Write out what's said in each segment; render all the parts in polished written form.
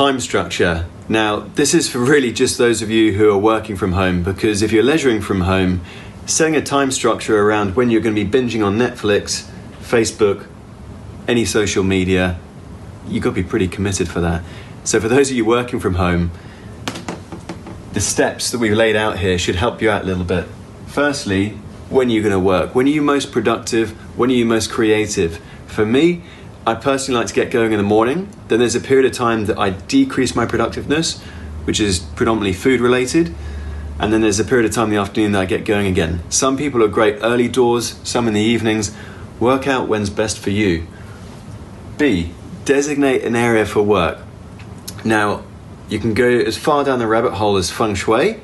time structure. Now, this is for really just those of you who are working from home, because if you're leisuring from home, setting a time structure around when you're going to be binging on Netflix, Facebook, any social media, you've got to be pretty committed for that. So for those of you working from home, the steps that we've laid out here should help you out a little bit. Firstly, when are you going to work? When are you most productive? When are you most creative? For me, I personally like to get going in the morning. Then there's a period of time that I decrease my productiveness, which is predominantly food related. And then there's a period of time in the afternoon that I get going again. Some people are great early doors, some in the evenings. Work out when's best for you. B, designate an area for work. Now, you can go as far down the rabbit hole as feng shui,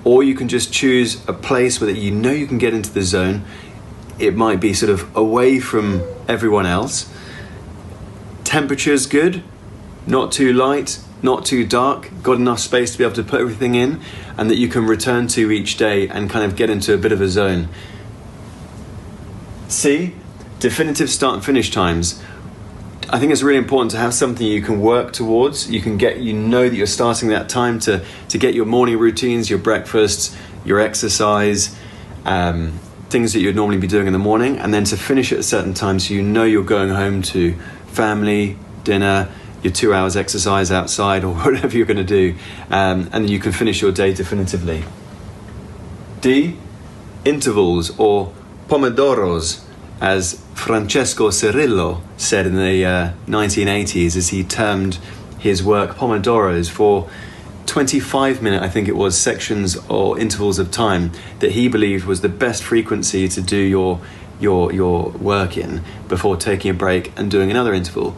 or you can just choose a place where you know you can get into the zone. It might be sort of away from everyone else. Temperature's good, not too light, not too dark, got enough space to be able to put everything in, and that you can return to each day and kind of get into a bit of a zone. C, definitive start and finish times. I think it's really important to have something you can work towards. You know that you're starting that time to get your morning routines, your breakfasts, your exercise, things that you'd normally be doing in the morning, and then to finish at a certain time so you know you're going home to family, dinner, your 2 hours exercise outside or whatever you're going to do, and then you can finish your day definitively. D, intervals or pomodoros, as Francesco Cirillo said in the 1980s, as he termed his work pomodoros, for 25-minute, I think it was, sections or intervals of time that he believed was the best frequency to do your work in before taking a break and doing another interval.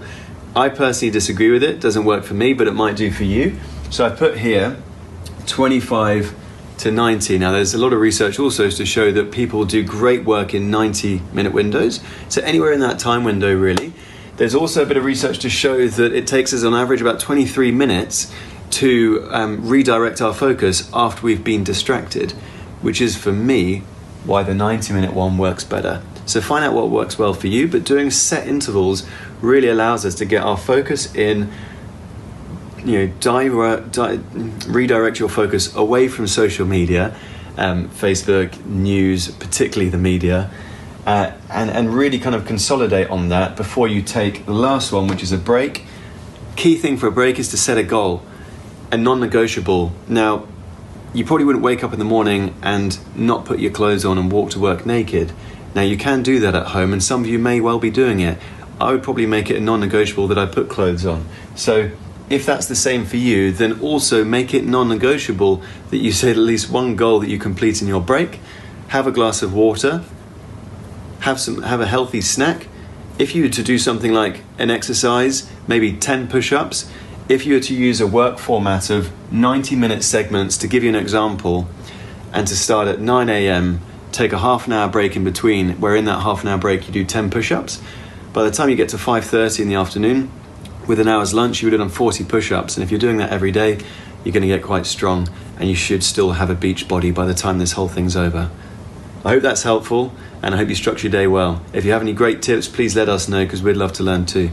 I personally disagree with it. Doesn't work for me, but it might do for you. So I put here 25 to 90. Now there's a lot of research also to show that people do great work in 90-minute windows. So anywhere in that time window, really. There's also a bit of research to show that it takes us on average about 23 minutes to redirect our focus after we've been distracted, which is, for me, why the 90-minute one works better. So find out what works well for you, but doing set intervals really allows us to get our focus in, redirect your focus away from social media, Facebook, news, particularly the media, and really kind of consolidate on that before you take the last one, which is a break. Key thing for a break is to set a goal, a non-negotiable. Now, you probably wouldn't wake up in the morning and not put your clothes on and walk to work naked. Now, you can do that at home, and some of you may well be doing it. I would probably make it a non-negotiable that I put clothes on. So if that's the same for you, then also make it non-negotiable that you set at least one goal that you complete in your break. Have a glass of water, have a healthy snack. If you were to do something like an exercise, maybe 10 push-ups, if you were to use a work format of 90-minute segments, to give you an example, and to start at 9 a.m., take a half an hour break in between, where in that half an hour break you do 10 push-ups. By the time you get to 5:30 in the afternoon, with an hour's lunch, you would have done 40 push-ups. And if you're doing that every day, you're going to get quite strong, and you should still have a beach body by the time this whole thing's over. I hope that's helpful, and I hope you structure your day well. If you have any great tips, please let us know, because we'd love to learn too.